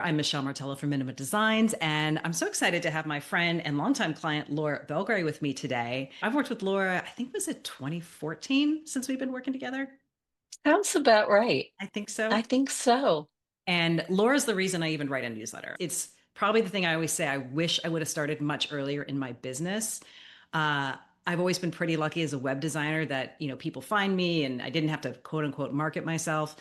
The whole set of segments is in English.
I'm Michelle Martello from Minima Designs, and I'm so excited to have my friend and longtime client Laura Belgray with me today. I've worked with Laura, I think was it 2014 since we've been working together? Sounds about right. I think I so. think so. And Laura's the reason I even write a newsletter. It's probably the thing I always say I wish I would have started much earlier in my business. I've always been pretty lucky as a web designer that, people find me and I didn't have to quote unquote market myself.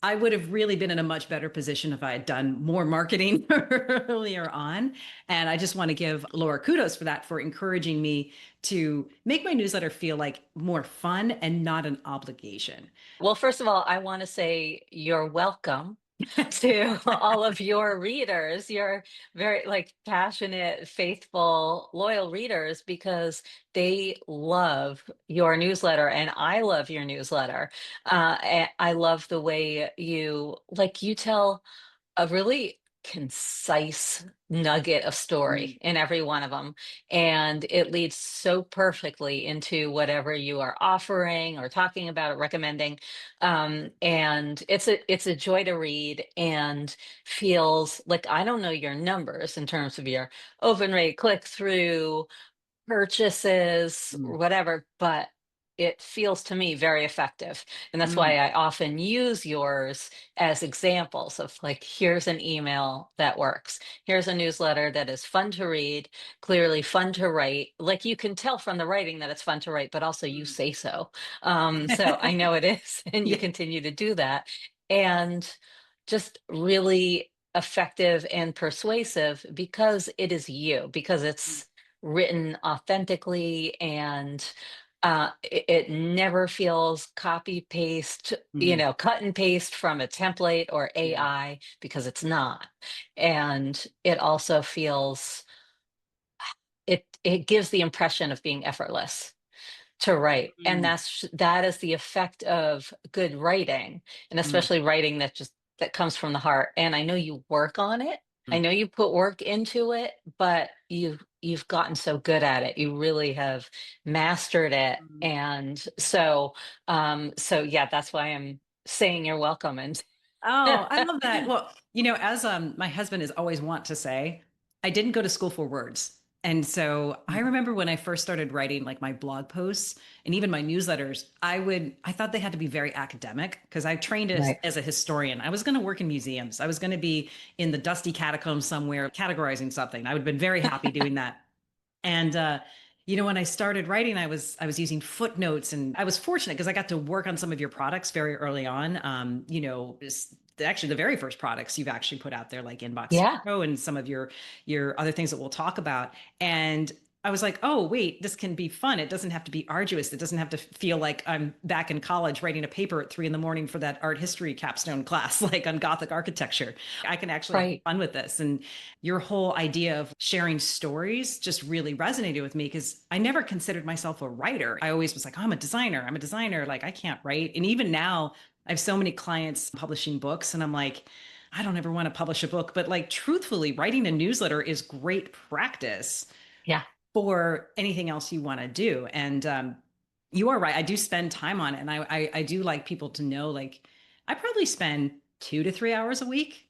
I would have really been in a much better position if I had done more marketing earlier on. And I just want to give Laura kudos for that, for encouraging me to make my newsletter feel like more fun and not an obligation. Well, first of all, I want to say you're welcome to all of your readers, your very passionate, faithful, loyal readers, because they love your newsletter and I love your newsletter. And I love the way you tell a really concise nugget of story in every one of them, and it leads so perfectly into whatever you are offering or talking about or recommending. And it's a joy to read, and feels like, I don't know your numbers in terms of your open rate, click through, purchases, Mm. whatever, but it feels to me very effective. And that's Mm. why I often use yours as examples of, like, here's an email that works. Here's a newsletter that is fun to read, clearly fun to write. Like, you can tell from the writing that it's fun to write, but also you Mm. say so. So I know it is, and you Yeah. continue to do that. And just really effective and persuasive because it is you, because it's written authentically, and it never feels copy paste, Mm. cut and paste from a template or Yeah. AI, because it's not. And it also feels, it gives the impression of being effortless to write, and Mm. that is the effect of good writing, and Mm. especially writing that comes from the heart. And I know you work on it. I Mm. know you put work into it, but you've gotten so good at it. You really have mastered it. Mm. And so yeah, that's why I'm saying you're welcome. And Oh, I love that. Well, as my husband is always want to say, I didn't go to school for words. And so I remember when I first started writing like my blog posts and even my newsletters, I thought they had to be very academic because I trained right. as a historian. I was going to work in museums. I was going to be in the dusty catacombs somewhere categorizing something. I would have been very happy doing that. And when I started writing, I was using footnotes, and I was fortunate because I got to work on some of your products very early on. Actually the very first products you've actually put out there, like Inbox Yeah. Zero and some of your other things that we'll talk about. And I was like, oh, wait, this can be fun. It doesn't have to be arduous. It doesn't have to feel like I'm back in college writing a paper at 3 in the morning for that art history capstone class, like on Gothic architecture. I can actually have Right. fun with this. And your whole idea of sharing stories just really resonated with me because I never considered myself a writer. I always was like, oh, I'm a designer. I'm a designer. Like, I can't write. And even now, I have so many clients publishing books, and I'm like, I don't ever want to publish a book. But like, truthfully, writing a newsletter is great practice Yeah. for anything else you want to do. And you are right. I do spend time on it. And I do like people to know, like, I probably spend 2 to 3 hours a week,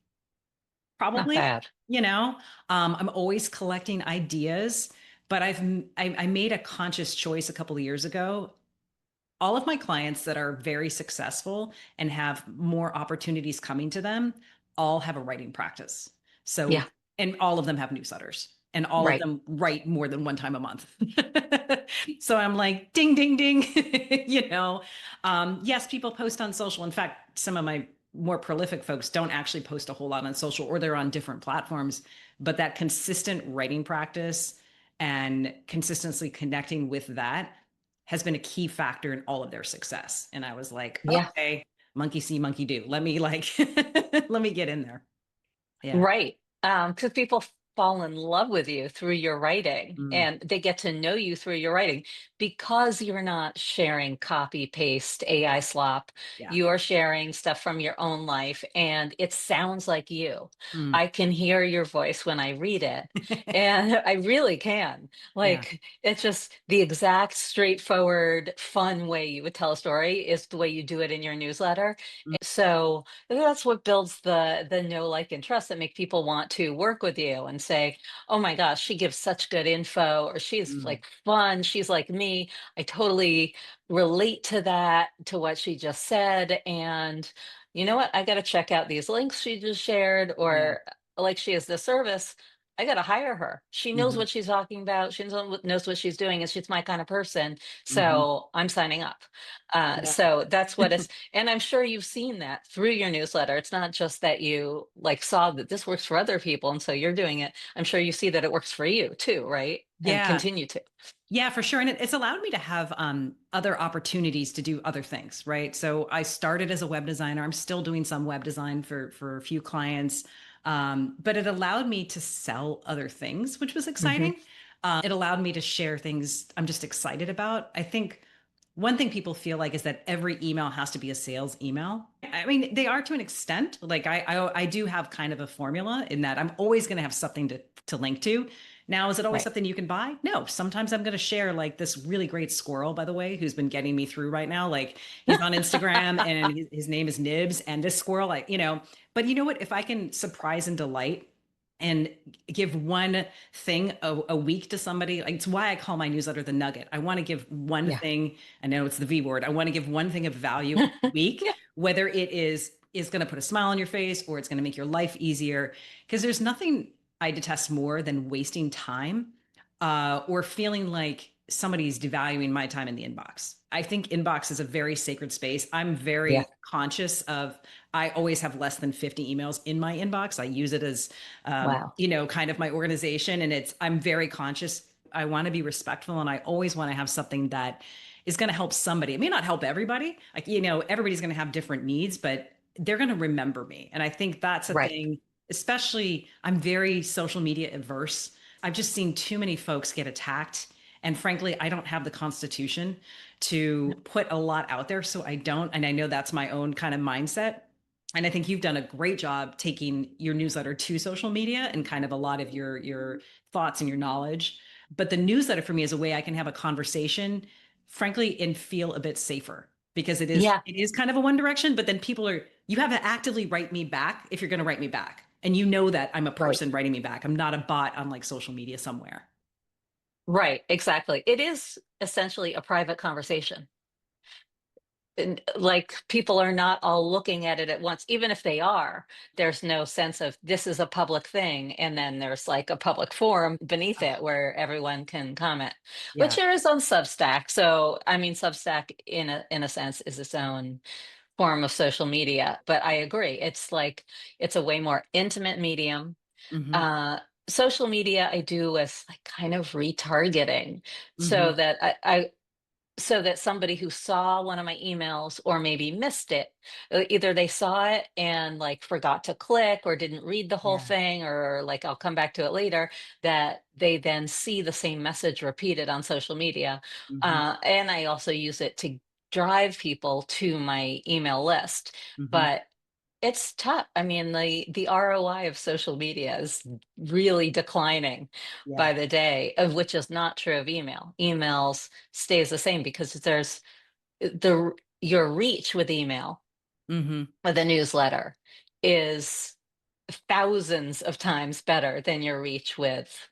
Not probably, bad. you know, I'm always collecting ideas, but I made a conscious choice a couple of years ago. All of my clients that are very successful and have more opportunities coming to them all have a writing practice. So, Yeah. and all of them have newsletters and all of Right. them write more than one time a month. So I'm like, ding, ding, ding, yes, people post on social. In fact, some of my more prolific folks don't actually post a whole lot on social, or they're on different platforms, but that consistent writing practice and consistently connecting with that has been a key factor in all of their success. And I was like, Yeah. okay, monkey see, monkey do. Let me let me get in there. Yeah. Right. Because people fall in love with you through your writing, Mm, and they get to know you through your writing because you're not sharing copy paste AI slop. yeah. You are sharing stuff from your own life, and it sounds like you. Mm. I can hear your voice when I read it, and I really can. Yeah. Like, it's just the exact straightforward, fun way you would tell a story is the way you do it in your newsletter. Mm, So that's what builds the know, like, and trust that make people want to work with you and say, "Oh my gosh, she gives such good info," or "She's mm, like fun. She's like me. I totally relate to that, to what she just said. And you know what? I got to check out these links she just shared, yeah. or like she has this service. I got to hire her. She knows Mhm, what she's talking about. She knows what she's doing, and she's my kind of person. mhm. So I'm signing up." Yeah. So that's what it's, and I'm sure you've seen that through your newsletter. It's not just that you like saw that this works for other people, and so you're doing it. I'm sure you see that it works for you too, right? And Yeah. continue to. Yeah, for sure. And it's allowed me to have other opportunities to do other things, right? So I started as a web designer. I'm still doing some web design for a few clients, but it allowed me to sell other things, which was Hmm. exciting. It allowed me to share things I'm just excited about. I think one thing people feel like is that every email has to be a sales email. I mean, they are to an extent. Like I do have kind of a formula in that I'm always going to have something to link to. Now, is it always Right. something you can buy? No. Sometimes I'm going to share like this really great squirrel, by the way, who's been getting me through right now. Like he's on Instagram and his name is Nibs. And this squirrel, like, but you know what? If I can surprise and delight and give one thing a week to somebody, like it's why I call my newsletter the nugget. I want to give one Yeah. thing. I know it's the V word. I want to give one thing of value a week, Yeah. whether it is going to put a smile on your face or it's going to make your life easier. Because there's nothing I detest more than wasting time or feeling like somebody's devaluing my time in the inbox. I think inbox is a very sacred space. I'm Yeah. very conscious of, I always have less than 50 emails in my inbox. I use it as, Wow. kind of my organization. And I'm very conscious. I want to be respectful and I always want to have something that is going to help somebody. It may not help everybody. Like, everybody's going to have different needs, but they're going to remember me. And I think that's a Right. thing, especially I'm very social media averse. I've just seen too many folks get attacked. And frankly, I don't have the constitution to put a lot out there. So I don't. And I know that's my own kind of mindset. And I think you've done a great job taking your newsletter to social media and kind of a lot of your thoughts and your knowledge. But the newsletter for me is a way I can have a conversation, frankly, and feel a bit safer because it is Yeah. it is kind of a one direction, but then you have to actively write me back if you're going to write me back. And you know that I'm a Right. person writing me back. I'm not a bot on like social media somewhere. Right. Exactly. It is essentially a private conversation. And like, people are not all looking at it at once. Even if they are, there's no sense of this is a public thing, and then there's like a public forum beneath Oh, it where everyone can comment, which yeah. there is on Substack. So I mean, Substack in a sense is its own form of social media, but I agree, it's like it's a way more intimate medium. Hmm. uh Social media I do as like kind of retargeting, so Hmm. that so that somebody who saw one of my emails or maybe missed it, either they saw it and like forgot to click or didn't read the whole Yeah. thing, or like I'll come back to it later, that they then see the same message repeated on social media. Hmm. And I also use it to drive people to my email list. Hmm. But it's tough. I mean, the ROI of social media is really declining Yeah. by the day, of which is not true of email. Emails stays the same because there's your reach with email, Hmm. with a newsletter, is thousands of times better than your reach with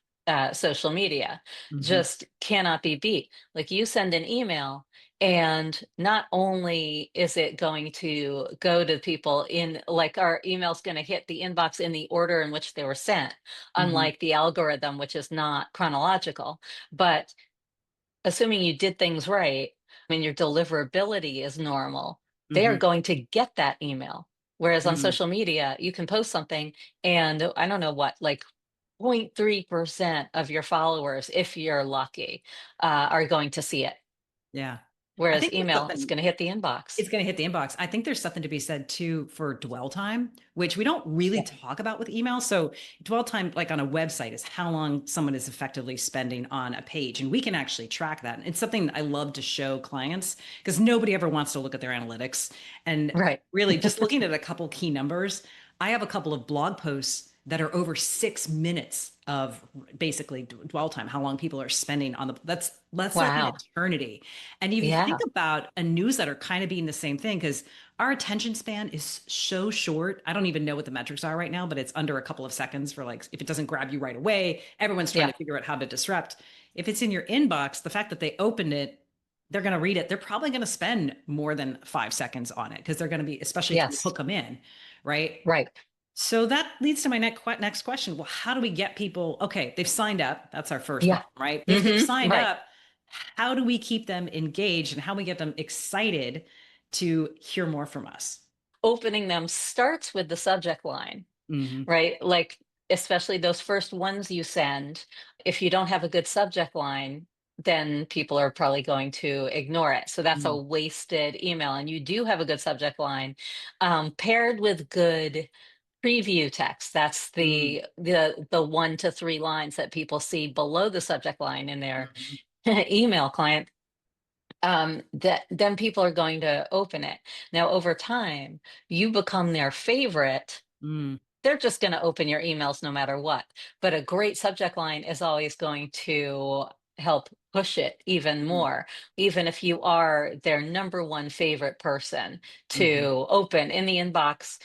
social media. Hmm. Just cannot be beat. Like, you send an email, and not only is it going to go to people in, like, our email's going to hit the inbox in the order in which they were sent, Hmm. unlike the algorithm, which is not chronological, but assuming you did things right, and your deliverability is normal, they are Hmm. going to get that email. Whereas on Hmm. social media, you can post something, and I don't know what, like 0.3% of your followers, if you're lucky, are going to see it. Yeah. I Whereas think there's email is something going to hit the inbox. it's going to hit the inbox. I think there's something to be said too for dwell time, which we don't really Yeah. talk about with email. So, dwell time, like on a website, is how long someone is effectively spending on a page. And we can actually track that. And it's something I love to show clients because nobody ever wants to look at their analytics. And Right. really, just looking at a couple key numbers, I have a couple of blog posts that are over 6 minutes of basically dwell time, how long people are spending on that's like an Wow. eternity. And if you think Yeah. about a newsletter kind of being the same thing, because our attention span is so short. I don't even know what the metrics are right now, but it's under a couple of seconds for like if it doesn't grab you right away, everyone's trying Yeah. to figure out how to disrupt. If it's in your inbox, the fact that they opened it, they're going to read it. They're probably going to spend more than 5 seconds on it because they're going to be, especially if you Yes. hook them in, right? Right. So that leads to my next question. Well, how do we get people? Okay, they've signed up. That's our first Yeah. problem, right? If they've signed Right. up, how do we keep them engaged and how we get them excited to hear more from us? Opening them starts with the subject line, Hmm. right? Like, especially those first ones you send, if you don't have a good subject line, then people are probably going to ignore it. So that's a Mm, wasted email. And you do have a good subject line, paired with good preview text. That's mm, the 1 to 3 lines that people see below the subject line in their mhm, email client. That then people are going to open it. Now, over time, you become their favorite, mm, they're just going to open your emails no matter what. But a great subject line is always going to help push it even mm, more, even if you are their number one favorite person mhm, to open in the inbox.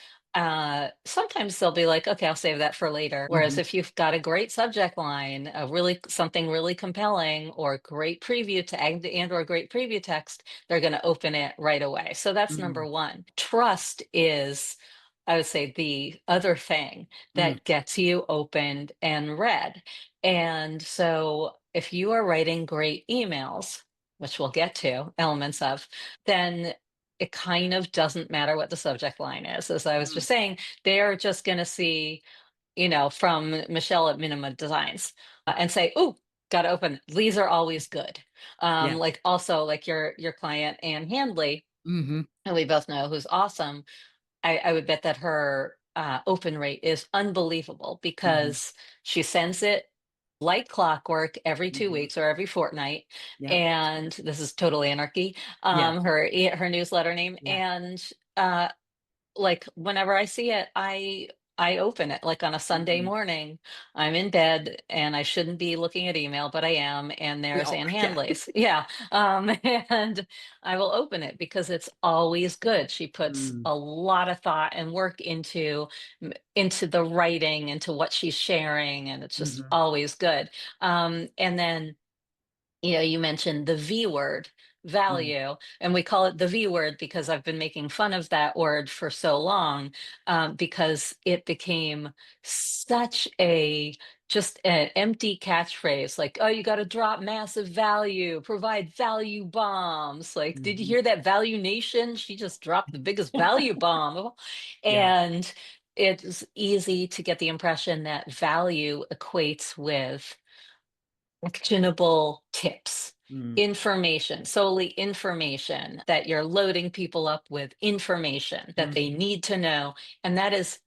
Sometimes they'll be like, okay, I'll save that for later. Whereas mhm, if you've got a great subject line, a really something really compelling, or great preview to and or great preview text, they're going to open it right away. So that's number mm, one. Trust is, I would say, the other thing mm, that gets you opened and read. And so if you are writing great emails, which we'll get to elements of, then it kind of doesn't matter what the subject line is. As I was mm. just saying, they're just going to see, from Michelle at Minima Designs, and say, "Ooh, got to open. These are always good." Yeah. Like also like your client Anne Handley, Hmm. who we both know, who's awesome. I would bet that her open rate is unbelievable Hmm. because she sends it like clockwork every two Hmm. weeks or every fortnight. Yep. And this is totally anarchy, Yeah. her newsletter name. Yeah. And uh, like whenever I see it, I open it like on a Sunday Hmm. morning. I'm in bed and I shouldn't be looking at email, but I am, and We there's all, Ann yeah. Handley's. Yeah. And I will open it because it's always good. She puts Mm, a lot of thought and work into the writing, into what she's sharing, and it's just hmm. always good. And then you mentioned the V word, Mm, value, and we call it the V word because I've been making fun of that word for so long, because it became such a just an empty catchphrase, like, oh, you got to drop massive value, provide value bombs. Like, did you mhm. hear that Value Nation? She just dropped the biggest value bomb of all. Yeah. And it's easy to get the impression that value equates with actionable tips, Mm, information, solely information, that you're loading people up with information that they mhm, need to know. And that is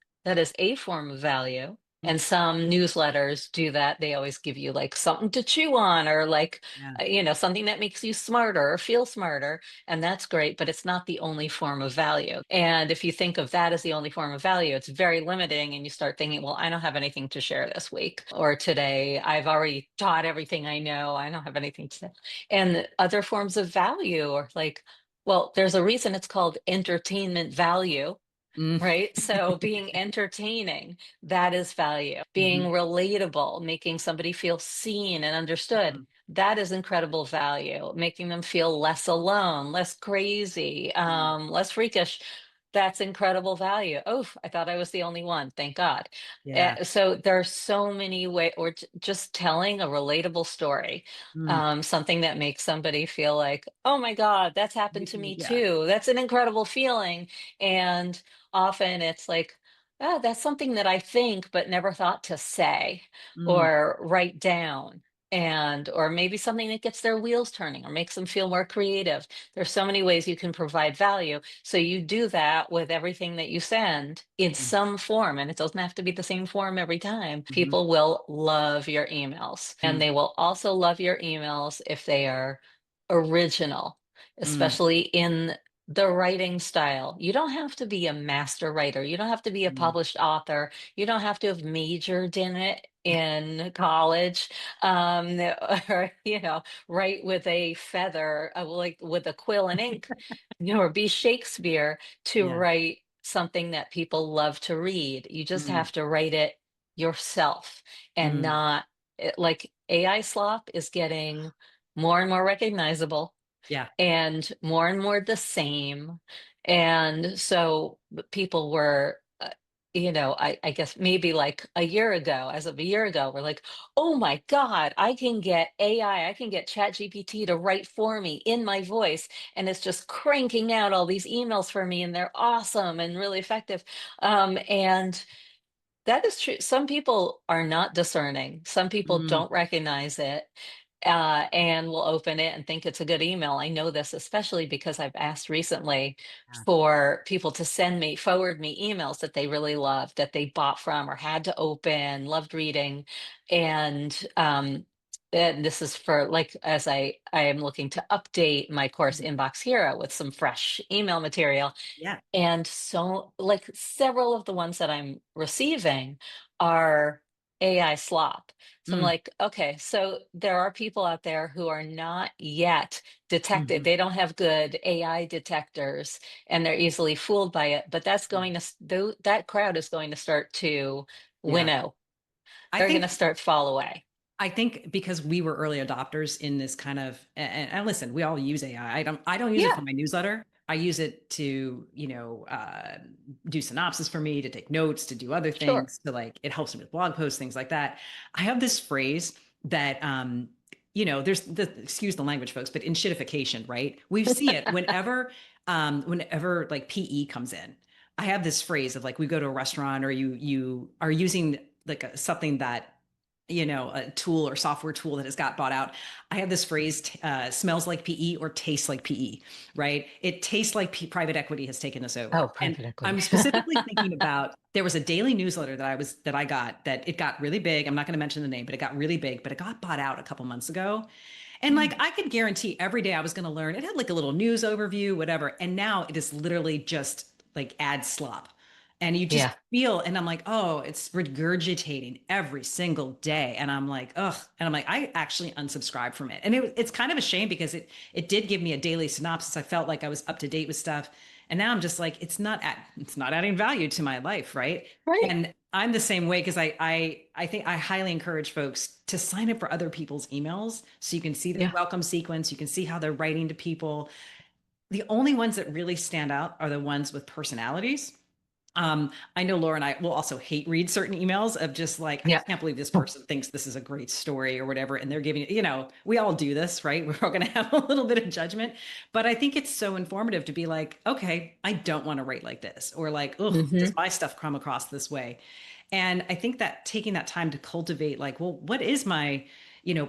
a form of value. mm, And some newsletters do that. They always give you like something to chew on, or like, yeah. something that makes you smarter or feel smarter. And that's great, but it's not the only form of value. And if you think of that as the only form of value, it's very limiting. And you start thinking, well, I don't have anything to share this week or today. I've already taught everything I know. I don't have anything to say. And other forms of value are like, well, there's a reason it's called entertainment value. Mm, Right. So being entertaining, that is value. Being mhm, relatable, making somebody feel seen and understood, mhm, that is incredible value. Making them feel less alone, less crazy, mm. less freakish. That's incredible value. Oh, I thought I was the only one. Thank God. Yeah. So there are so many ways, or just telling a relatable story, Mm, something that makes somebody feel like, oh my God, that's happened to me yeah. too. That's an incredible feeling. And often it's like, oh, that's something that I think but never thought to say Mm, or write down. and or maybe something that gets their wheels turning or makes them feel more creative. There's so many ways you can provide value. So you do that with everything that you send in Mm, some form, and it doesn't have to be the same form every time. mhm, People will love your emails, and mm, they will also love your emails if they are original, mm, especially in the writing style. You don't have to be a master writer. You don't have to be a mm. published author. You don't have to have majored in it in college, or write with a feather, like with a quill and ink, or be Shakespeare to Yeah. write something that people love to read. You just Mm, have to write it yourself and mm. not like AI slop is getting more and more recognizable Yeah. and more the same. And so people were, I guess maybe like a year ago, as of a year ago, we're like, oh my God, I can get AI, I can get Chat GPT to write for me in my voice. And it's just cranking out all these emails for me, and they're awesome and really effective. And that is true. Some people are not discerning. Some people Mm, don't recognize it, and will open it and think it's a good email. I know this especially because I've asked recently yeah. for people to forward me emails that they really loved, that they bought from or had to open, loved reading. And this is for like as I am looking to update my course Mhm. Inbox Hero with some fresh email material. Yeah. And so, like, several of the ones that I'm receiving are AI slop. So I'm Mm, like, okay, so there are people out there who are not yet detected. mhm. They don't have good AI detectors and they're easily fooled by it. But that's Yeah. going to, that crowd is going to start to Yeah. winnow. I They're going think to start fall away. I think because we were early adopters in this kind of and listen, we all use AI. I don't use it for Yeah, my newsletter. I use it to, do synopsis for me, to take notes, to do other sure. things, to like it helps me with blog posts, things like that. I have this phrase that there's the excuse the language, folks, but in shitification, right? We see it whenever like PE comes in. I have this phrase of like we go to a restaurant or you are using like something that a tool or software tool that has got bought out. I have this phrase, smells like PE or tastes like PE, right? It tastes like private equity has taken us Oh, over. And private I'm equity. specifically thinking about there was a daily newsletter that I got that it got really big. I'm not going to mention the name, but it got really big, but it got bought out a couple months ago. And like I could guarantee every day I was going to learn. It had like a little news overview, whatever. And now it is literally just like ad slop. And you just Yeah, feel, and I'm like, oh, it's regurgitating every single day. And I'm like, ugh. And I'm like, I actually unsubscribed from it. And it's kind of a shame because it did give me a daily synopsis. I felt like I was up to date with stuff. And now I'm just like, it's not adding value to my life, right? right. And I'm the same way because I think I highly encourage folks to sign up for other people's emails so you can see their Yeah. welcome sequence, you can see how they're writing to people. The only ones that really stand out are the ones with personalities. I know Laura and I will also hate read certain emails of just like, I Yeah. can't believe this person thinks this is a great story or whatever. And they're giving it, we all do this, right? We're all going to have a little bit of judgment. But I think it's so informative to be like, okay, I don't want to write like this. Or like, oh, does Hmm. my stuff come across this way? And I think that taking that time to cultivate, like, well, what is my,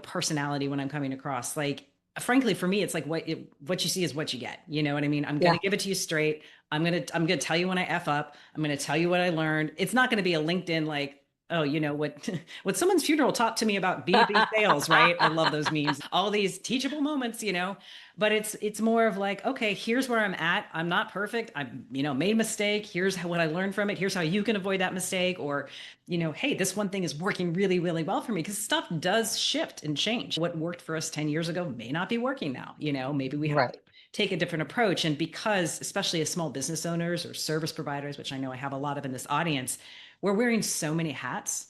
personality when I'm coming across? Like, frankly, for me, it's like what you see is what you get. You know what I mean? I'm going to Yeah. give it to you straight. I'm gonna tell you when I F up. I'm gonna tell you what I learned. It's not gonna be a LinkedIn like, oh, what what someone's funeral taught to me about B2B sales, right? I love those memes. All these teachable moments. But it's more of like, okay, here's where I'm at. I'm not perfect. I'm, made a mistake. Here's what I learned from it. Here's how you can avoid that mistake. Or, hey, this one thing is working really, really well for me because stuff does shift and change. What worked for us 10 years ago may not be working now. Maybe we have Right. to take a different approach. And because, especially as small business owners or service providers, which I know I have a lot of in this audience, we're wearing so many hats.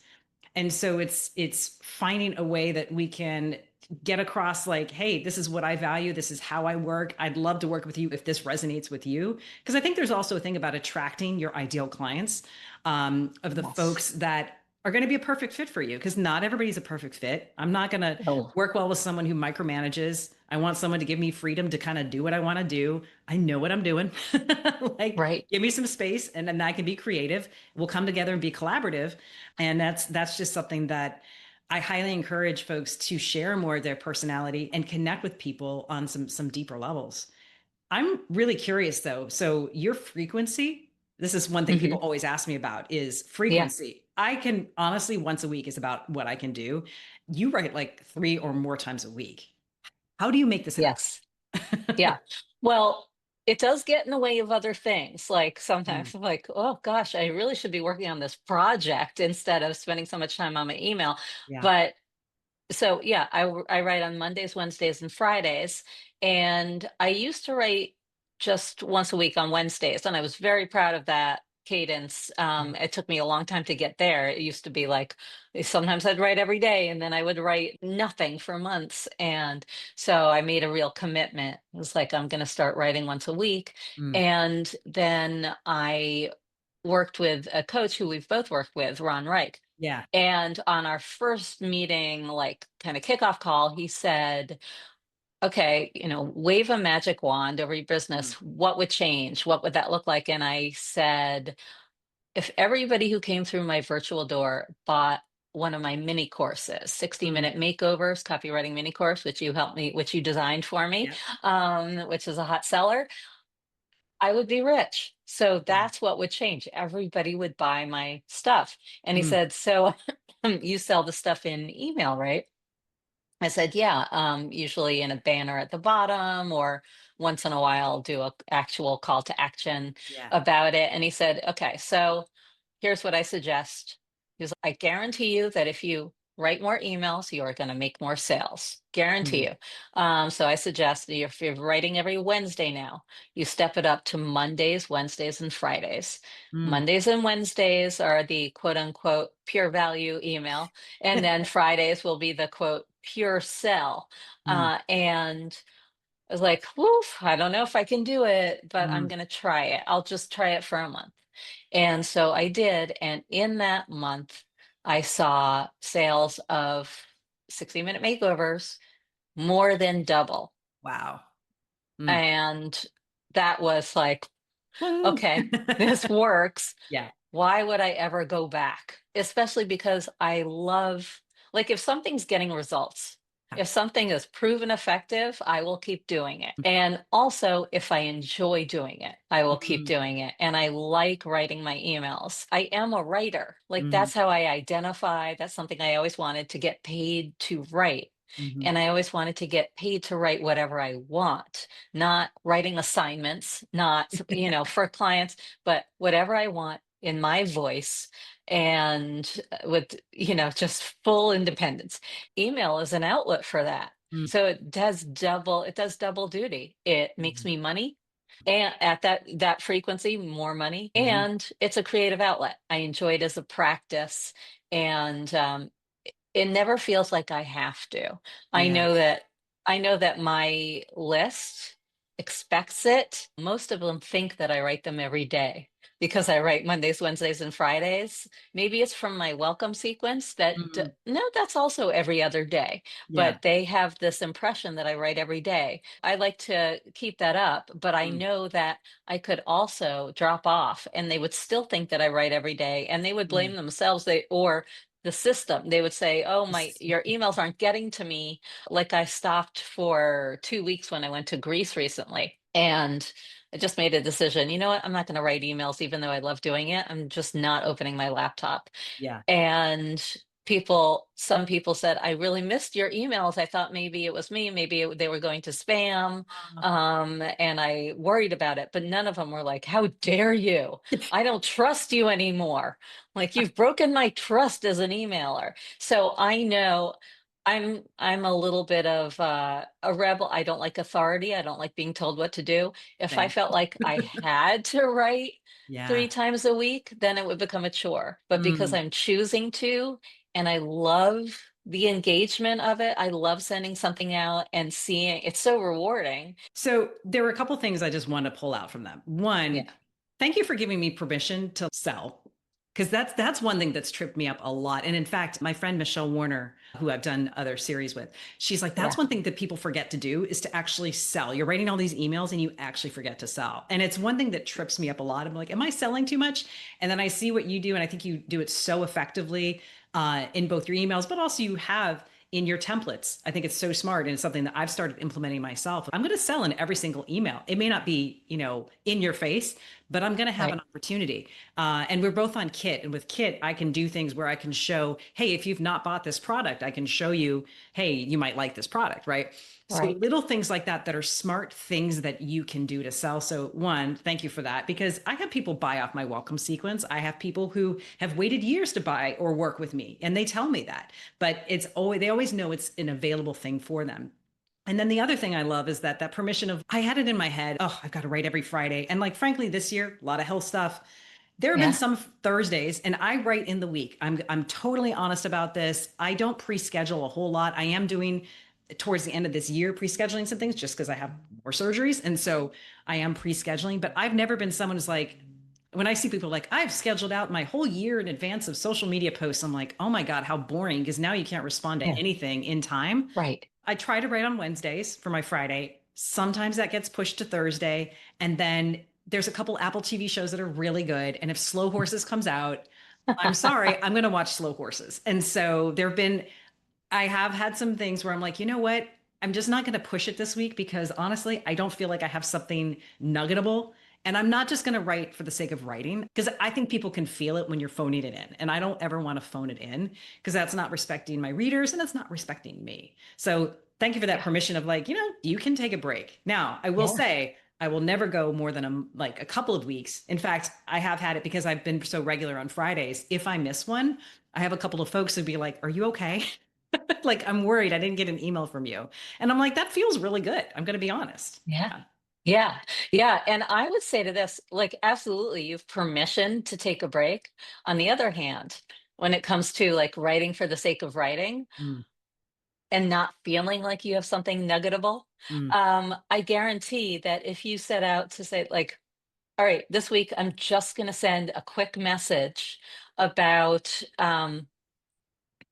And so it's finding a way that we can get across like, hey, this is what I value, this is how I work, I'd love to work with you if this resonates with you. Because I think there's also a thing about attracting your ideal clients, of the Yes. folks that are going to be a perfect fit for you, because not everybody's a perfect fit. I'm not going to Oh, work well with someone who micromanages. I want someone to give me freedom to kind of do what I want to do. I know what I'm doing. Like, right. give me some space and then I can be creative. We'll come together and be collaborative. And that's just something that I highly encourage folks to share more of their personality and connect with people on some deeper levels. I'm really curious though. So your frequency, this is one thing people Hmm. always ask me about is Yeah. frequency. I can honestly once a week is about what I can do. You write like 3 or more times a week. How do you make this Yes. happen? Yeah. Well, it does get in the way of other things. Like Mm, sometimes I'm like, oh gosh, I really should be working on this project instead of spending so much time on my email. yeah. But so yeah, I write on Mondays, Wednesdays, and Fridays, and I used to write just once a week on Wednesdays, and I was very proud of that cadence. Yeah. It took me a long time to get there. It used to be like sometimes I'd write every day, and then I would write nothing for months, and so I made a real commitment. It was like I'm going to start writing once a week, Mm, and then I worked with a coach who we've both worked with, Ron Reich. yeah. And on our first meeting, like kind of kickoff call, he said, okay, wave a magic wand over your Mm, business. What would change? What would that look like? And I said, if everybody who came through my virtual door bought one of my mini courses, 60 mm, minute makeovers, copywriting mini course, which you helped me, which you designed for me, yeah. which is a hot seller, I would be rich. So Yeah. that's what would change. Everybody would buy my stuff. And he Mm, said, so you sell the stuff in email, right? I said, yeah, usually in a banner at the bottom, or once in a while I'll do a actual call to action yeah. about it. And he said, okay, so here's what I suggest. Because I guarantee you that if you write more emails, you are going to make more sales. Guarantee Mm, you. So I suggest that if you're writing every Wednesday now, you step it up to Mondays, Wednesdays, and Fridays. mm. Mondays and Wednesdays are the quote unquote pure value email. And then Fridays will be the quote pure sell. Mm, And I was like, woof, I don't know if I can do it, but I'm mm. going to try it. I'll just try it for a month. And so I did. And in that month, I saw sales of 60-minute makeovers more than double. Wow. Mm. And that was like, Woo. okay, this works. Yeah. Why would I ever go back? Especially because I love, like, if something's getting results, if something is proven effective, I will keep doing it. And also, if I enjoy doing it, I will keep Mm, doing it. And I like writing my emails. I am a writer. Like, mhm, that's how I identify. That's something I always wanted to get paid to write. mhm. And I always wanted to get paid to write whatever I want, not writing assignments, not, for clients, but whatever I want in my voice, and with just full independence. Email is an outlet for that, Mm, so it does double duty. It makes mhm, me money, and at that frequency, more money, mhm. and it's a creative outlet. I enjoy it as a practice, and it never feels like I have to. I Yeah. know that I know that my list expects it. Most of them think that I write them every day because I write Mondays, Wednesdays, and Fridays. Maybe it's from my welcome sequence Mm, no, that's also every other day. yeah. But they have this impression that I write every day. I like to keep that up, but I Mm, know that I could also drop off and they would still think that I write every day, and they would mm. blame themselves, or the system. They would say, "Oh, my your emails aren't getting to me." Like, I stopped for 2 weeks when I went to Greece recently, and I just made a decision. You know what? I'm not going to write emails even though I love doing it. I'm just not opening my laptop. Yeah. And some people said, I really missed your emails. I thought maybe it was me, maybe they were going to spam. Uh, And I worried about it, but none of them were like, how dare you? I don't trust you anymore. Like, you've broken my trust as an emailer. So I know I'm a little bit of a rebel. I don't like authority. I don't like being told what to do. If I Same. felt like I had to write Yeah. 3 times a week, then it would become a chore. But because Mm. I'm choosing to, and I love the engagement of it, I love sending something out and seeing it's so rewarding. So there were a couple things I just want to pull out from them. One, Yeah. thank you for giving me permission to sell. Because that's one thing that's tripped me up a lot. And in fact, my friend Michelle Warner, who I've done other series with, she's like, that's Yeah. one thing that people forget to do is to actually sell. You're writing all these emails and you actually forget to sell. And it's one thing that trips me up a lot. I'm like, am I selling too much? And then I see what you do, and I think you do it so effectively. in both your emails, but also you have in your templates. I think it's so smart, and it's something that I've started implementing myself. I'm going to sell in every single email. It may not be, in your face, but I'm going to have an Right. opportunity. And we're both on Kit. And with Kit, I can do things where I can show, hey, if you've not bought this product, I can show you, hey, you might like this product, right? So Right. little things like that are smart things that you can do to sell. So one, thank you for that, because I have people buy off my welcome sequence. I have people who have waited years to buy or work with me, and they tell me that. But they always know it's an available thing for them. And then the other thing I love is that permission of, I had it in my head, oh, I've got to write every Friday. And like, frankly, this year, a lot of health stuff. There have been Yeah. some Thursdays, and I write in the week. I'm totally honest about this. I don't pre-schedule a whole lot. I am doing towards the end of this year pre-scheduling some things just because I have more surgeries, and so I am pre-scheduling. But I've never been someone who's like, when I see people like, I've scheduled out my whole year in advance of social media posts, I'm like, oh my God, how boring, because now you can't respond to Yeah. anything in time. Right. I try to write on Wednesdays for my Friday. Sometimes that gets pushed to Thursday. And then there's a couple Apple TV shows that are really good. And if Slow Horses comes out, I'm sorry, I'm going to watch Slow Horses. And so I have had some things where I'm like, you know what? I'm just not going to push it this week because honestly, I don't feel like I have something nuggetable. And I'm not just going to write for the sake of writing because I think people can feel it when you're phoning it in. And I don't ever want to phone it in because that's not respecting my readers and that's not respecting me. So thank you for that Yeah. permission of like, you can take a break. Now, I will Yeah. say, I will never go more than a couple of weeks. In fact, I have had it because I've been so regular on Fridays. If I miss one, I have a couple of folks who'd be like, "Are you okay?" Like, I'm worried I didn't get an email from you. And I'm like, that feels really good. I'm going to be honest. Yeah. Yeah. Yeah. Yeah. And I would say to this, like, absolutely, you've permission to take a break. On the other hand, when it comes to like writing for the sake of writing Mm, and not feeling like you have something nuggetable, mm, I guarantee that if you set out to say, like, all right, this week I'm just going to send a quick message about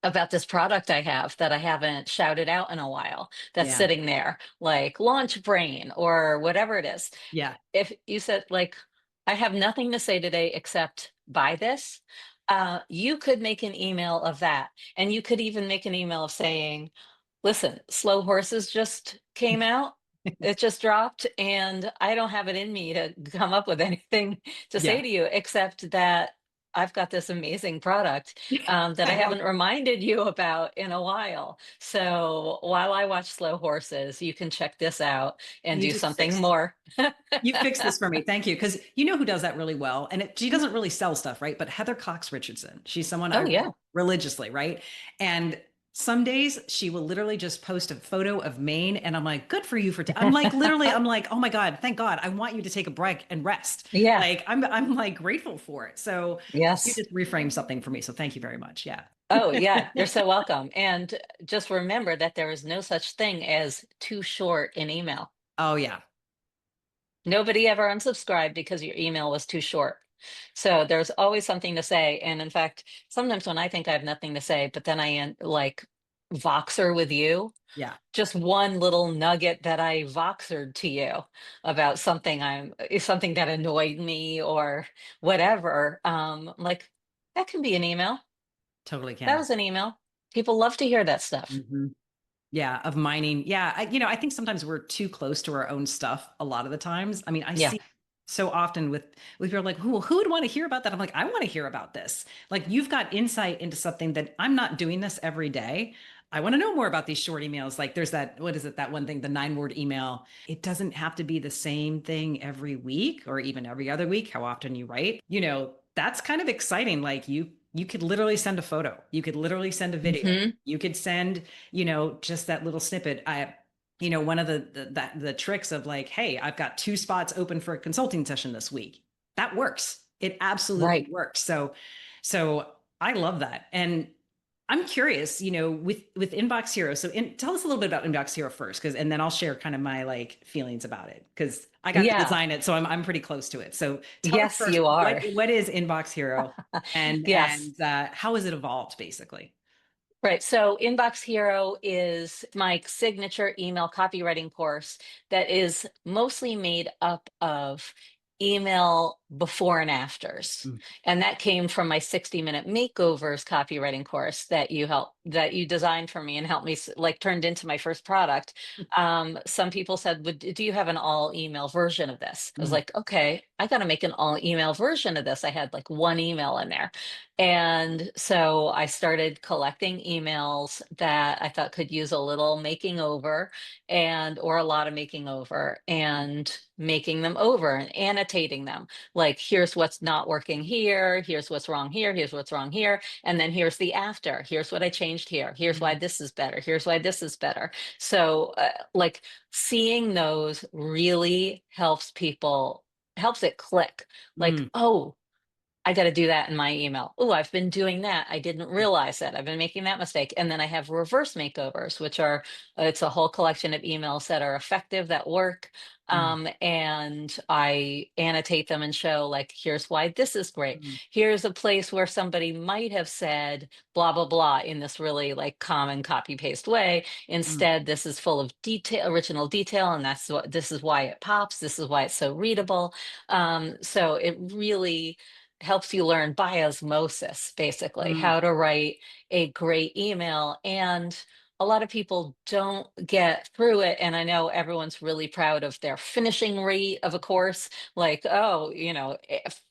about this product I have that I haven't shouted out in a while that's yeah. sitting there, like Launch Brain or whatever it is. Yeah. If you said, like, I have nothing to say today except buy this, you could make an email of that. And you could even make an email of saying, listen, Slow Horses just came out. It just dropped, and I don't have it in me to come up with anything to say Yeah. to you except that I've got this amazing product that I I love haven't it. reminded you about in a while. So while I watch Slow Horses, you can check this out and You do just something fixed more. You fixed this for me. Thank you. Because you know who does that really well? And she doesn't really sell stuff, right? But Heather Cox Richardson, she's someone I Oh, read yeah. religiously, right? And some days she will literally just post a photo of Maine. And I'm like, good for you I'm like, literally, I'm like, oh my God, thank God. I want you to take a break and rest. Yeah. Like, I'm like grateful for it. So you Yes. just reframed something for me. So thank you very much. Yeah. Oh, yeah. You're so welcome. And just remember that there is no such thing as too short in email. Oh, yeah. Nobody ever unsubscribed because your email was too short. So there's always something to say. And in fact, sometimes when I think I have nothing to say, but then I like Voxer with you, Yeah. just one little nugget that I Voxered to you about something that annoyed me or whatever. Like that can be an email. Totally That can. was an email. People love to hear that stuff. Mhm. Yeah, of mining. Yeah, I think sometimes we're too close to our own stuff a lot of the times. I mean, I Yeah. see so often with people like, who would want to hear about that? I'm like, I want to hear about this. Like, you've got insight into something that I'm not doing this every day. I want to know more about these short emails. Like, there's what is it, that one thing, the 9-word email. It doesn't have to be the same thing every week or even every other week, how often you write. That's kind of exciting. Like, you could literally send a photo. You could literally send a video. Hmm. You could send just that little snippet. One of the tricks of like, hey, I've got 2 spots open for a consulting session this week. That works. It absolutely Right. works. So I love that. And I'm curious, with Inbox Hero. So tell us a little bit about Inbox Hero first, and then I'll share kind of my like feelings about it because I got to Yeah. design it, so I'm pretty close to it. So tell us Yes, first, you are. what is Inbox Hero, and Yes. how has it evolved, basically? Right. So Inbox Hero is my signature email copywriting course that is mostly made up of email before and afters. Mm, And that came from my 60-minute makeovers copywriting course that you designed for me and helped me like turned into my first product. Some people said, do you have an all email version of this? I was mm, like, okay, I got to make an all email version of this. I had like one email in there. And so I started collecting emails that I thought could use a little making over or a lot of making over and making them over and annotating them. Like, here's what's not working here, here's what's wrong here, here's what's wrong here, and then here's the after. Here's what I changed here. Here's why mm, this is better. Here's why this is better. So, like, seeing those really helps it click. Like, mm, oh, I got to do that in my email. Oh, I've been doing that. I didn't realize it. I've been making that mistake. And then I have reverse makeovers, which are it's a whole collection of emails that are effective, that work. mm, And I annotate them and show, like, here's why this is great. mm, Here's a place where somebody might have said blah blah blah in this really like common copy paste way. mm, Instead, this is full of detail, original detail, and this is why it pops. This is why it's so readable. So it really helps you learn by osmosis, basically, mm, how to write a great email. And a lot of people don't get through it. And I know everyone's really proud of their finishing rate of a course. Like, oh,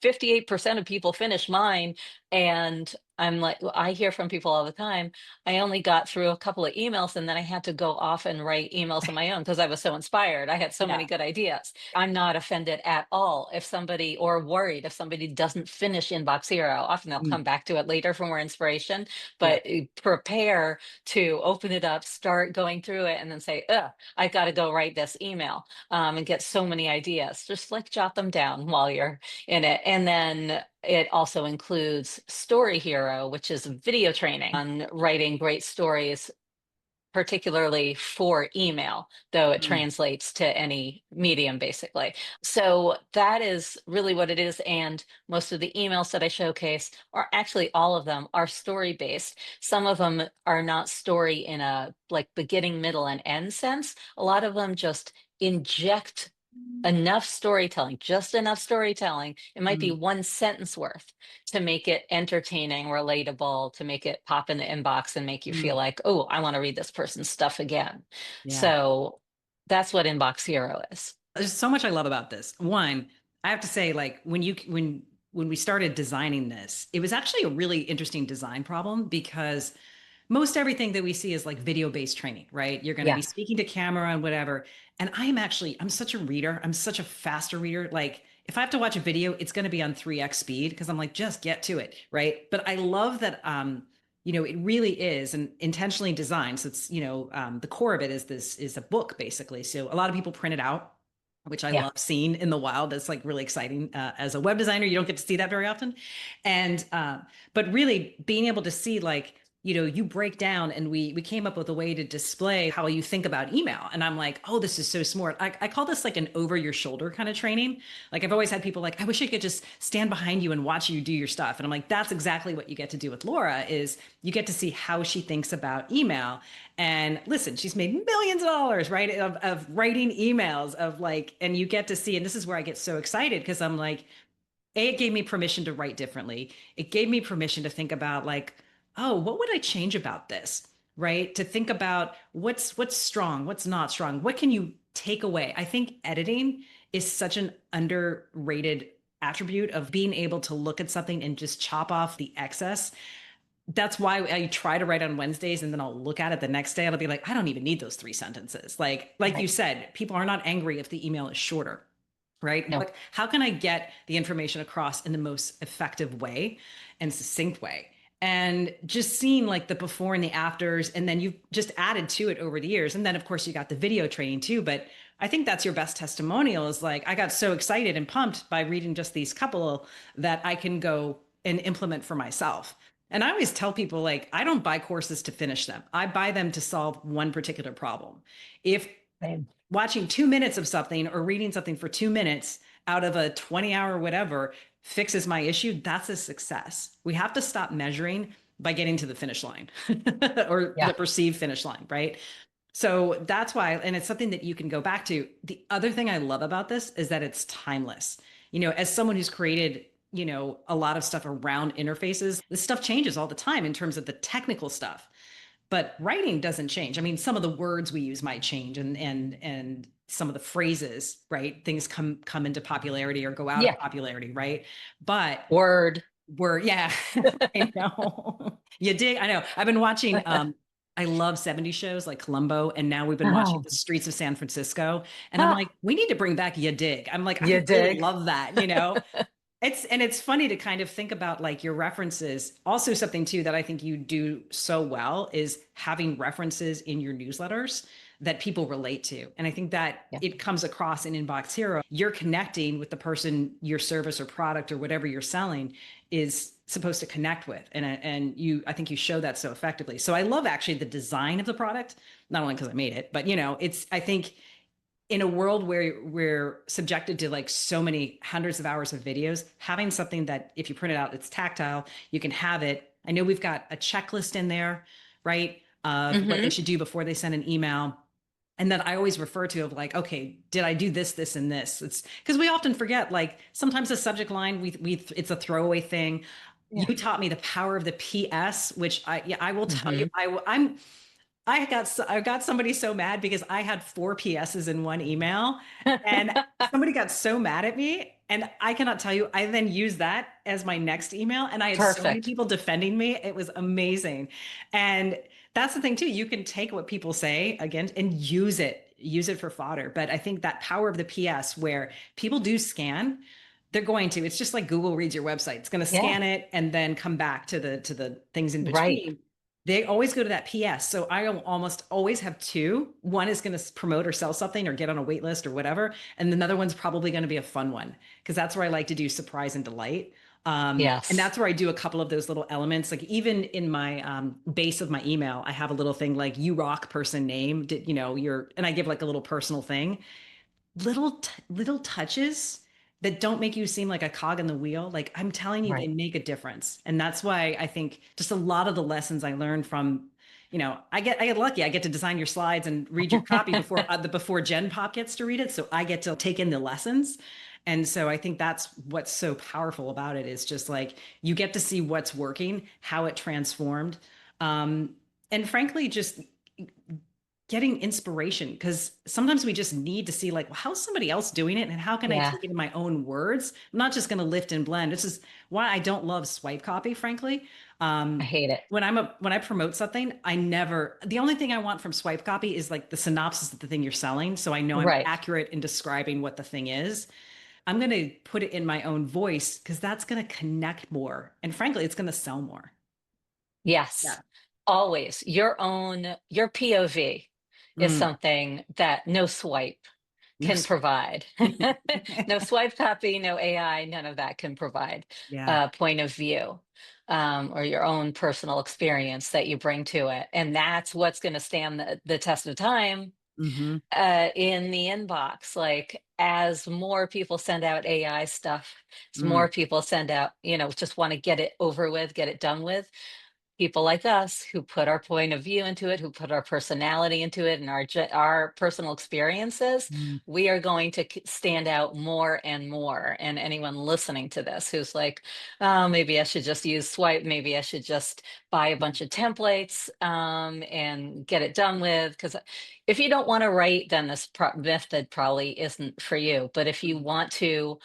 58% of people finish mine. And I'm like, well, I hear from people all the time. I only got through a couple of emails and then I had to go off and write emails on my own because I was so inspired. I had so yeah. many good ideas. I'm not offended at all if somebody or worried if somebody doesn't finish inbox zero. Often they'll Mm, come back to it later for more inspiration, yeah. but prepare to open it up, start going through it, and then say, ugh, I got to go write this email and get so many ideas. Just like jot them down while you're in it. And then it also includes Story Hero, which is video training on writing great stories, particularly for email, though it Mm, translates to any medium basically. So that is really what it is. And most of the emails that I showcase, or actually all of them, are story based. Some of them are not story in a like beginning, middle, and end sense. A lot of them just inject enough storytelling, just enough storytelling. It might be mm, one sentence worth to make it entertaining, relatable, to make it pop in the inbox and make you feel mm, like, oh, I want to read this person's stuff again. yeah. So that's what Inbox Hero is. There's so much I love about this. One, I have to say, like when we started designing this, it was actually a really interesting design problem because most everything that we see is like video based training, right? You're going to be Yeah. speaking to camera and whatever. And I'm such a reader. I'm such a faster reader. Like if I have to watch a video, it's going to be on 3x speed because I'm like, just get to it, right? But I love that, it really is and intentionally designed. So it's, the core of it is a book basically. So a lot of people print it out, which I Yeah. love seeing in the wild. That's like really exciting. As a web designer, you don't get to see that very often. And but really being able to see like, you break down and we came up with a way to display how you think about email. And I'm like, oh, this is so smart. I call this like an over your shoulder kind of training. Like I've always had people like, I wish I could just stand behind you and watch you do your stuff. And I'm like, that's exactly what you get to do with Laura is you get to see how she thinks about email. And listen, she's made millions of dollars, right? Of writing emails of like, and you get to see, and this is where I get so excited because I'm like, it gave me permission to write differently. It gave me permission to think about like, oh, what would I change about this? Right? To think about what's strong, what's not strong. What can you take away? I think editing is such an underrated attribute of being able to look at something and just chop off the excess. That's why I try to write on Wednesdays and then I'll look at it the next day and I'll be like, I don't even need those 3 sentences. Like you Right. said, people are not angry if the email is shorter, right? No. Like, how can I get the information across in the most effective way and succinct way? And just seeing like the before and the afters, and then you've just added to it over the years. And then, of course, you got the video training too. But I think that's your best testimonial is like, I got so excited and pumped by reading just these couple that I can go and implement for myself. And I always tell people, like, I don't buy courses to finish them. I buy them to solve one particular problem. If Same. watching 2 minutes of something or reading something for 2 minutes out of a 20-hour whatever fixes my issue, that's a success. We have to stop measuring by getting to the finish line or Yeah. the perceived finish line, right? So that's why, and it's something that you can go back to. The other thing I love about this is that it's timeless. as someone who's created, a lot of stuff around interfaces, this stuff changes all the time in terms of the technical stuff. But writing doesn't change. I mean, some of the words we use might change, and some of the phrases, right? Things come into popularity or go out of Yeah. popularity, right? But Word. yeah, I know. You dig? I know. I've been watching I love 70s shows like Columbo, and now we've been watching Oh, The Streets of San Francisco. And I'm like, ah, we need to bring back You Dig. I'm like, I you really dig? love that. It's funny to kind of think about like your references. Also, something too that I think you do so well is having references in your newsletters that people relate to. And I think that Yeah. it comes across in Inbox Hero. You're connecting with the person your service or product or whatever you're selling is supposed to connect with. And I think you show that so effectively. So I love actually the design of the product, not only because I made it, but it's I think in a world where we're subjected to like so many hundreds of hours of videos, having something that if you print it out, it's tactile, you can have it. I know we've got a checklist in there, right? Of what they Hmm. should do before they send an email. And that I always refer to of like, okay, did I do this, this, and this? It's because we often forget, like sometimes the subject line, it's a throwaway thing. Yeah. You taught me the power of the PS, which I will tell you, Hmm. I got somebody so mad because I had four PSs in one email, and somebody got so mad at me. And I cannot tell you, I then used that as my next email, and I had so many Perfect. people defending me. It was amazing. And that's the thing too. You can take what people say again and use it for fodder. But I think that power of the PS where people do scan, they're going to. It's just like Google reads your website. It's going to Yeah. scan it and then come back to the things in Right. between. They always go to that PS. So I almost always have two. One is going to promote or sell something or get on a wait list or whatever. And another one's probably going to be a fun one because that's where I like to do surprise and delight. And Yes. that's where I do a couple of those little elements. Like even in my base of my email, I have a little thing like you rock person name, and I give like a little personal thing, little touches that don't make you seem like a cog in the wheel. Like I'm telling you, they Right. make a difference. And that's why I think just a lot of the lessons I learned from, I get lucky. I get to design your slides and read your copy before Gen Pop gets to read it. So I get to take in the lessons. And so I think that's what's so powerful about it is just like you get to see what's working, how it transformed. And frankly, just getting inspiration because sometimes we just need to see like, well, how's somebody else doing it and how can I Yeah. take it in my own words? I'm not just going to lift and blend. This is why I don't love swipe copy, frankly. I um hate it. when I promote something, the only thing I want from swipe copy is like the synopsis of the thing you're selling, so I know I'm Right. accurate in describing what the thing is. I'm going to put it in my own voice because that's going to connect more, and frankly it's going to sell more. Yes. Yeah. Always. Your POV is Mm. something that no swipe can Yes. provide. No swipe copy, no AI, none of that can provide Yeah. a point of view, or your own personal experience that you bring to it. And that's what's going to stand the test of time Hmm. in the inbox. Like, as more people send out AI stuff, as more Mm. people send out, just want to get it over with, get it done with, people like us who put our point of view into it, who put our personality into it, and our personal experiences, Mm. we are going to stand out more and more. And anyone listening to this who's like, oh, maybe I should just use swipe, maybe I should just buy a bunch of templates and get it done with. Because if you don't want to write, then this method probably isn't for you. But if you Mm. want to,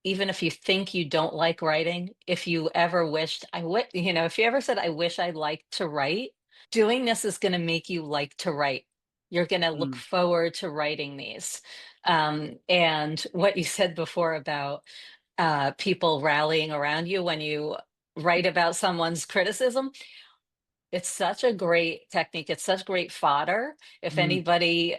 even if you think you don't like writing, if you ever wished, if you ever said, I wish I liked to write, doing this is going to make you like to write. You're going to look Mm. forward to writing these. And what you said before about people rallying around you when you write about someone's criticism, it's such a great technique. It's such great fodder. If Mm. anybody,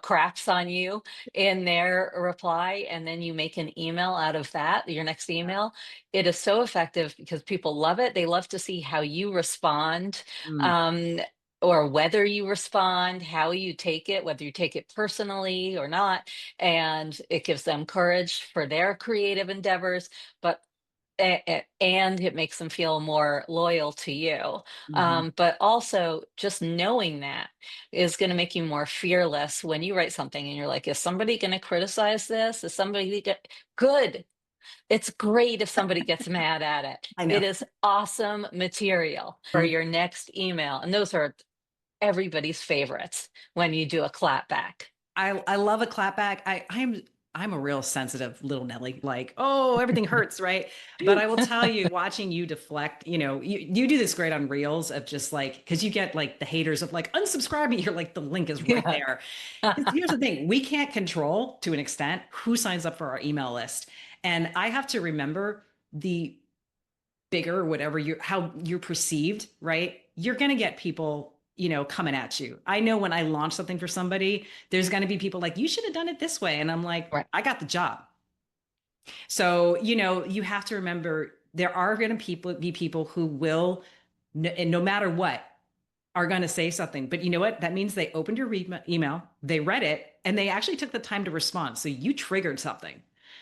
craps on you in their reply, and then you make an email out of that, your next email, it is so effective because people love it. They love to see how you respond, Mm. um, or whether you respond, how you take it, whether you take it personally or not. And it gives them courage for their creative endeavors. But and it makes them feel more loyal to you. Mhm. But also, just knowing that is going to make you more fearless when you write something and you're like, is somebody going to criticize this? Is somebody good? It's great if somebody gets mad at it. I It know. is awesome material for Mm. your next email. And those are everybody's favorites when you do a clap back. I love a clapback. I'm a real sensitive little Nelly. Like, oh, everything hurts, right? But I will tell you, watching you deflect, you do this great on Reels of just like, because you get like the haters of like unsubscribe me. You're like, the link is right Yeah. there. 'Cause here's the thing, we can't control to an extent who signs up for our email list. And I have to remember the bigger, whatever how you're perceived, right? You're going to get people, coming at you. I know when I launch something for somebody, there's going to be people like, you should have done it this way. And I'm like, Right. I got the job. So, you have to remember there are going to be people who will, and no matter what, are going to say something. But you know what? That means they opened your email, they read it, and they actually took the time to respond. So you triggered something.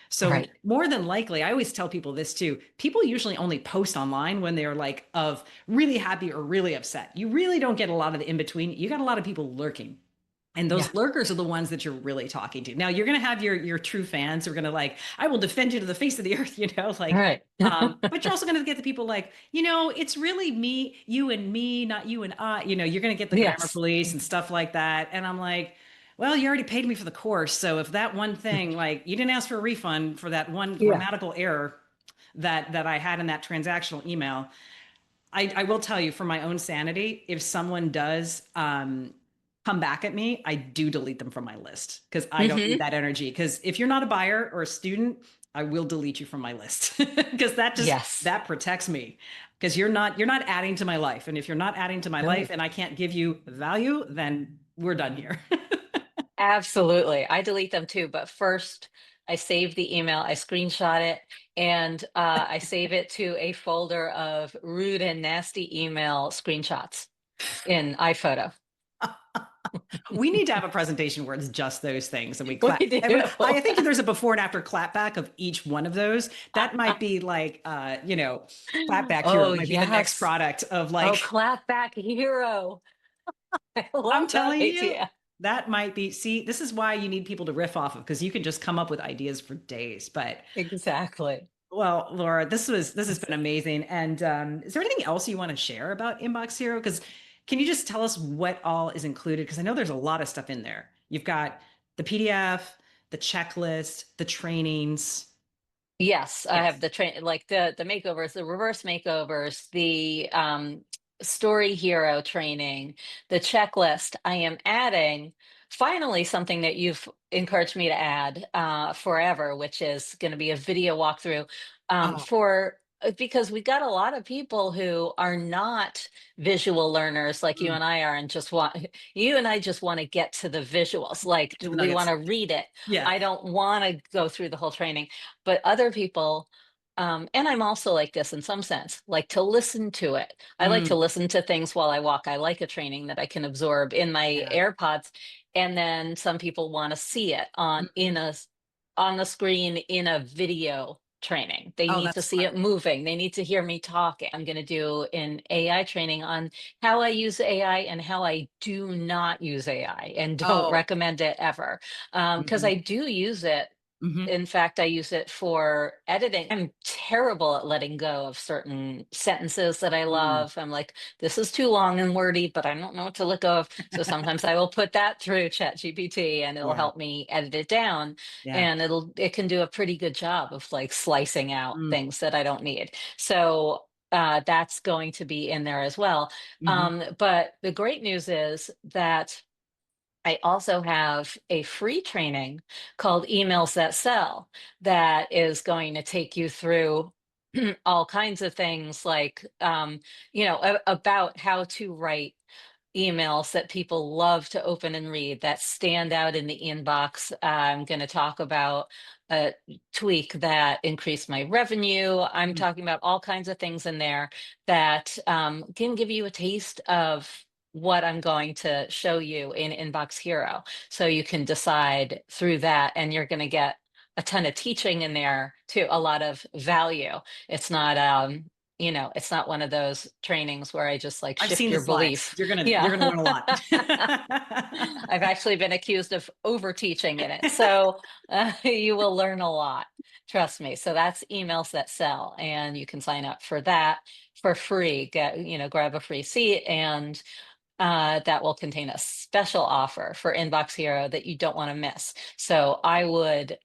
So Right. more than likely, I always tell people this too. People usually only post online when they're like of really happy or really upset. You really don't get a lot of the in between. You got a lot of people lurking. And Yeah. those lurkers are the ones that you're really talking to. Now you're going to have your true fans who are going to like, I will defend you to the face of the earth, All like, right. but you're also going to get the people like, it's really me, you and me, not you and I. You're going to get the grammar Yes. police and stuff like that. And I'm like, well, you already paid me for the course. So if that one thing, like you didn't ask for a refund for that one Yeah. grammatical error that I had in that transactional email, I will tell you for my own sanity, if someone does come back at me, I do delete them from my list because I don't need Hmm. that energy. Because if you're not a buyer or a student, I will delete you from my list because Yes. that protects me. Because you're not adding to my life, and if you're not adding to my life, No. and I can't give you value, then we're done here. Absolutely. I delete them too, but first I save the email, I screenshot it, and I save it to a folder of rude and nasty email screenshots in iPhoto. We need to have a presentation where it's just those things and we We clap. do. I think if there's a before and after clap back of each one of those, that might be like, clap back hero Oh, might be the next yes. product of Oh, like, clap back hero. I I'm love that telling you, idea. that might be, see, this is why you need people to riff off of because you can just come up with ideas for days. But Exactly. well, Laura, this has been amazing. And is there anything else you want to share about Inbox Hero? Because can you just tell us what all is included? Because I know there's a lot of stuff in there. You've got the PDF, the checklist, the trainings. Yes, I have Yes. the train like the makeovers, the reverse makeovers, the story hero training, the checklist. I am adding finally something that you've encouraged me to add forever, which is going to be a video walkthrough Oh, for because we got a lot of people who are not visual learners like you mm, and I are and just want you and I just want to get to the visuals. Like the we want nuggets. to read it. Yeah. I don't want to go through the whole training, but other people, and I'm also like this in some sense, like to listen to it. I like to Mm, listen to things while I walk. I like a training that I can absorb in my yeah. AirPods. And then some people want to see it Mhm. on the screen in a video training. They Oh, need to that's see smart. it moving. They need to hear me talk. I'm going to do an AI training on how I use AI and how I do not use AI and don't Oh, recommend it ever. Because mhm, I do use it. mhm. In fact, I use it for editing. I'm terrible at letting go of certain sentences that I Mm, love. I'm like, this is too long and wordy, but I don't know what to let go of. So sometimes I will put that through ChatGPT and it'll yeah. help me edit it down. Yeah. And it can do a pretty good job of like slicing out Mm, things that I don't need. So that's going to be in there as well. mhm. But the great news is that I also have a free training called Emails That Sell that is going to take you through all kinds of things like, about how to write emails that people love to open and read that stand out in the inbox. I'm going to talk about a tweak that increased my revenue. I'm Mm, talking about all kinds of things in there that can give you a taste of what I'm going to show you in Inbox Hero. So you can decide through that, and you're going to get a ton of teaching in there too, a lot of value. It's not, it's not one of those trainings where I just like I've shift seen the your slides. belief. You're Yeah. gonna learn a lot. I've actually been accused of over teaching in it. So you will learn a lot. Trust me. So that's emails that sell, and you can sign up for that for free. Grab a free seat, and that will contain a special offer for Inbox Hero that you don't want to miss. So I would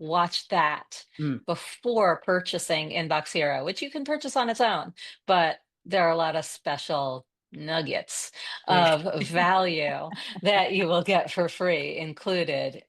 watch that Mm, before purchasing Inbox Hero, which you can purchase on its own, but there are a lot of special nuggets yeah. of value that you will get for free included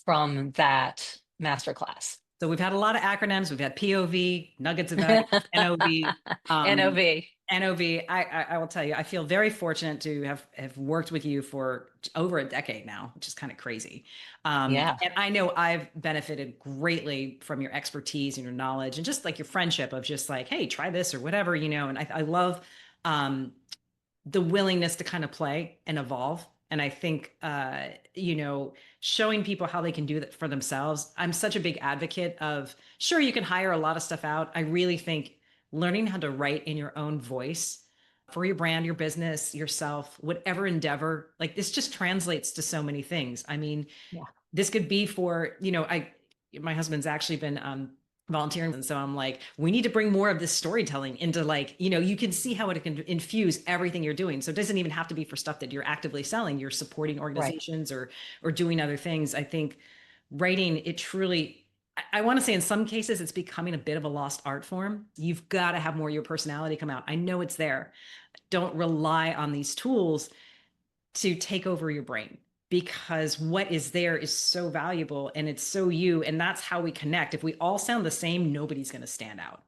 from that masterclass. So we've had a lot of acronyms. We've had POV, nuggets of value, NOV, um, NOV. NOV. I will tell you, I feel very fortunate to have worked with you for over a decade now, which is kind of crazy. Yeah, And I know I've benefited greatly from your expertise and your knowledge and just like your friendship of just like, hey, try this or whatever, And I love um, the willingness to kind of play and evolve. And I think, showing people how they can do that for themselves. I'm such a big advocate of, sure, you can hire a lot of stuff out. I really think learning how to write in your own voice for your brand, your business, yourself, whatever endeavor, like this just translates to so many things. I mean, yeah, this could be for, my husband's actually been volunteering. And so I'm like, we need to bring more of this storytelling into like, you can see how it can infuse everything you're doing. So it doesn't even have to be for stuff that you're actively selling. You're supporting right, organizations or doing other things. I think writing, it truly, I want to say in some cases it's becoming a bit of a lost art form. You've got to have more of your personality come out. I know it's there. Don't rely on these tools to take over your brain, because what is there is so valuable and it's so you, and that's how we connect. If we all sound the same, nobody's going to stand out.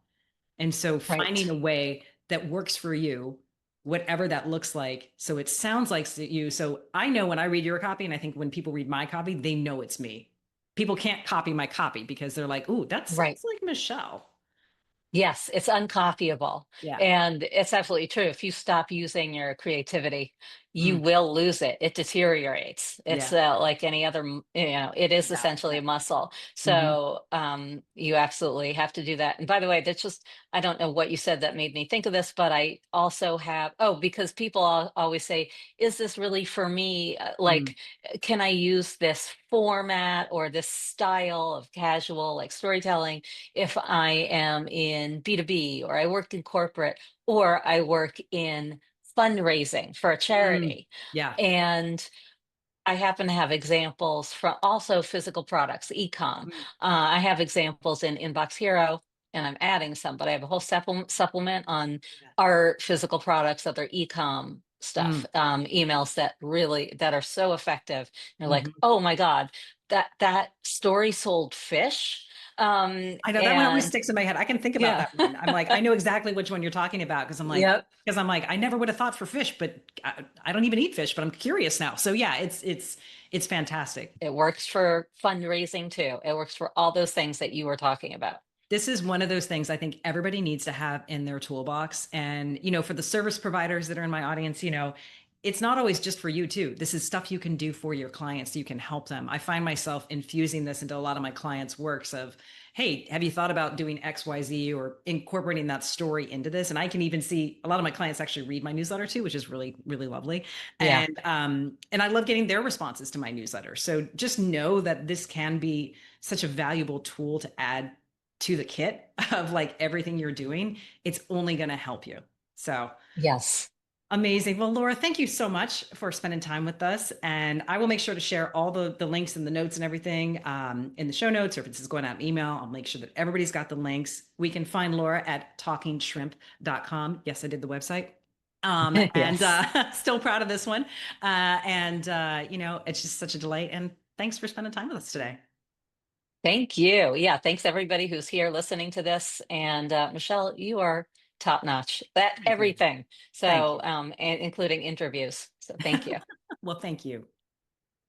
And so finding right, a way that works for you, whatever that looks like, so it sounds like you. So I know when I read your copy, and I think when people read my copy, they know it's me. People can't copy my copy because they're like, "Ooh, that right. sounds like Michelle." Yes, it's uncopyable. Yeah. And it's absolutely true. If you stop using your creativity, you Mm, will lose it. It deteriorates. It's yeah. like any other, it is Yeah. essentially a muscle. Hmm. So you absolutely have to do that. And by the way, that's just, I don't know what you said that made me think of this, but I also have, oh, because people always say, is this really for me? Mm, Can I use this format or this style of casual like storytelling if I am in B2B, or I work in corporate, or I work in fundraising for a mm, charity. yeah. And I happen to have examples from also physical products, e-com. Mm, I have examples in Inbox Hero, and I'm adding some, but I have a whole supplement on yeah. our physical products, other e-com stuff, Mm, emails that are so effective. You're like, mhm. oh my God, that story sold fish. I know that one always And sticks in my head. I can think about yeah, that one. I'm like, I know exactly which one you're talking about yep, because I'm like, I never would have thought for fish, but I don't even eat fish, but I'm curious now. So yeah, it's fantastic. it works for fundraising too. It works for all those things that you were talking about. This is one of those things I think everybody needs to have in their toolbox. And, for the service providers that are in my audience, it's not always just for you too. This is stuff you can do for your clients. So you can help them. I find myself infusing this into a lot of my clients' works of, hey, have you thought about doing XYZ or incorporating that story into this? And I can even see a lot of my clients actually read my newsletter too, which is really, really lovely. Yeah. And I love getting their responses to my newsletter. So just know that this can be such a valuable tool to add to the kit of like everything you're doing. It's only going to help you. So Yes. amazing. Well, Laura, thank you so much for spending time with us. And I will make sure to share all the links and the notes and everything in the show notes, or if this is going out in email, I'll make sure that everybody's got the links. We can find Laura at talkingshrimp.com. Yes, I did the website. And Yes. still proud of this one. It's just such a delight. And thanks for spending time with us today. Thank you. Yeah. Thanks everybody who's here listening to this. And Michelle, you are top notch at Thank you. everything. Thank So, you. and including interviews. So thank you. Well, thank you.